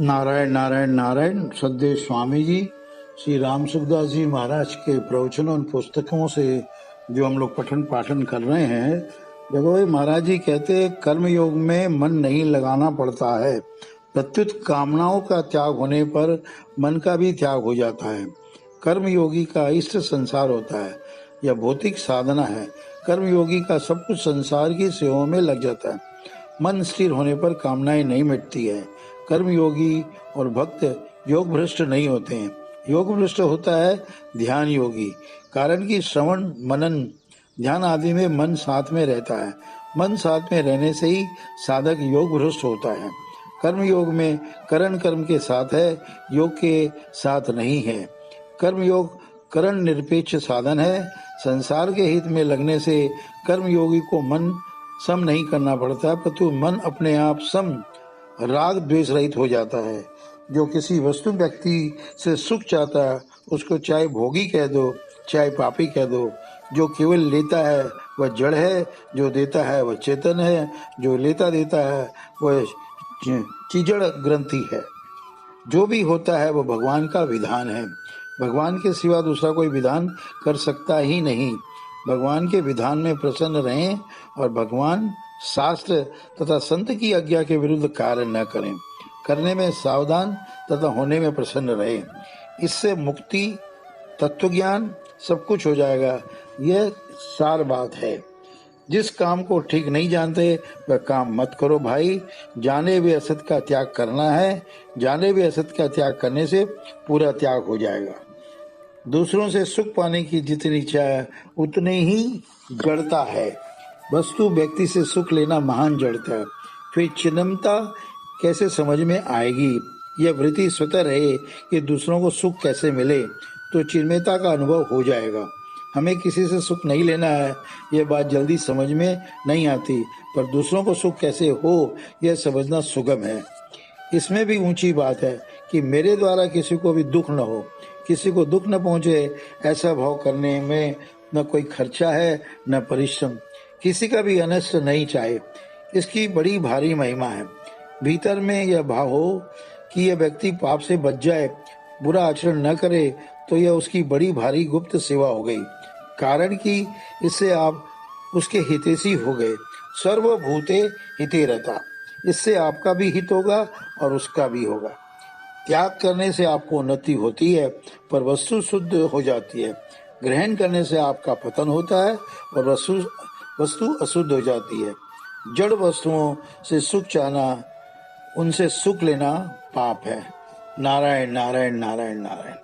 नारायण नारायण नारायण। सद्देव स्वामी जी, श्री राम सुखदास जी महाराज के प्रवचनों और पुस्तकों से जो हम लोग पठन पाठन कर रहे हैं, देखो भाई, महाराज जी कहते हैं कर्म योग में मन नहीं लगाना पड़ता है। प्रत्युत कामनाओं का त्याग होने पर मन का भी त्याग हो जाता है। कर्म योगी का इष्ट संसार होता है, यह भौतिक साधना है। कर्म योगी का सब कुछ संसार की सेवा में लग जाता है। मन स्थिर होने पर कामनाएं नहीं मिटती है। कर्म योगी और भक्त योग भ्रष्ट नहीं होते हैं। योग भ्रष्ट होता है ध्यान योगी, कारण कि श्रवण मनन ध्यान आदि में मन साथ में रहता है। मन साथ में रहने से ही साधक योग भ्रष्ट होता है। कर्म योग में करण कर्म के साथ है, योग के साथ नहीं है। कर्म योग करण निरपेक्ष साधन है। संसार के हित में लगने से कर्म योगी को मन सम नहीं करना पड़ता, परंतु मन अपने आप सम राग द्वेष रहित हो जाता है। जो किसी वस्तु व्यक्ति से सुख चाहता है उसको चाहे भोगी कह दो चाहे पापी कह दो। जो केवल लेता है वह जड़ है, जो देता है वह चेतन है, जो लेता देता है वह चीजड़ ग्रंथि है। जो भी होता है वह भगवान का विधान है। भगवान के सिवा दूसरा कोई विधान कर सकता ही नहीं। भगवान के विधान में प्रसन्न रहें और भगवान शास्त्र तथा संत की आज्ञा के विरुद्ध कार्य न करें। करने में सावधान तथा होने में प्रसन्न रहें। इससे मुक्ति, तत्व ज्ञान सब कुछ हो जाएगा। यह सार बात है। जिस काम को ठीक नहीं जानते वह काम मत करो भाई। जाने हुए असत का त्याग करना है। जाने हुए असत का त्याग करने से पूरा त्याग हो जाएगा। दूसरों से सुख पाने की जितनी इच्छा है उतनी ही जड़ता है। वस्तु व्यक्ति से सुख लेना महान जड़ता है। फिर चिन्मता कैसे समझ में आएगी? यह वृत्ति स्वतः रहे कि दूसरों को सुख कैसे मिले तो चिन्मयता का अनुभव हो जाएगा। हमें किसी से सुख नहीं लेना है, यह बात जल्दी समझ में नहीं आती, पर दूसरों को सुख कैसे हो यह समझना सुगम है। इसमें भी ऊंची बात है कि मेरे द्वारा किसी को भी दुख न हो, किसी को दुख न पहुंचे, ऐसा भाव करने में न कोई खर्चा है न परिश्रम। किसी का भी अनिष्ट नहीं चाहे, इसकी बड़ी भारी महिमा है। भीतर में यह भाव हो कि यह व्यक्ति पाप से बच जाए, बुरा आचरण न करे, तो यह उसकी बड़ी भारी गुप्त सेवा हो गई। कारण कि इससे आप उसके हितैषी हो गए। सर्वभूते हिते रहता, इससे आपका भी हित होगा और उसका भी होगा। त्याग करने से आपको उन्नति होती है पर वस्तु शुद्ध हो जाती है। ग्रहण करने से आपका पतन होता है और वस्तु अशुद्ध हो जाती है। जड़ वस्तुओं से सुख चाहना, उनसे सुख लेना पाप है। नारायण नारायण नारायण नारायण।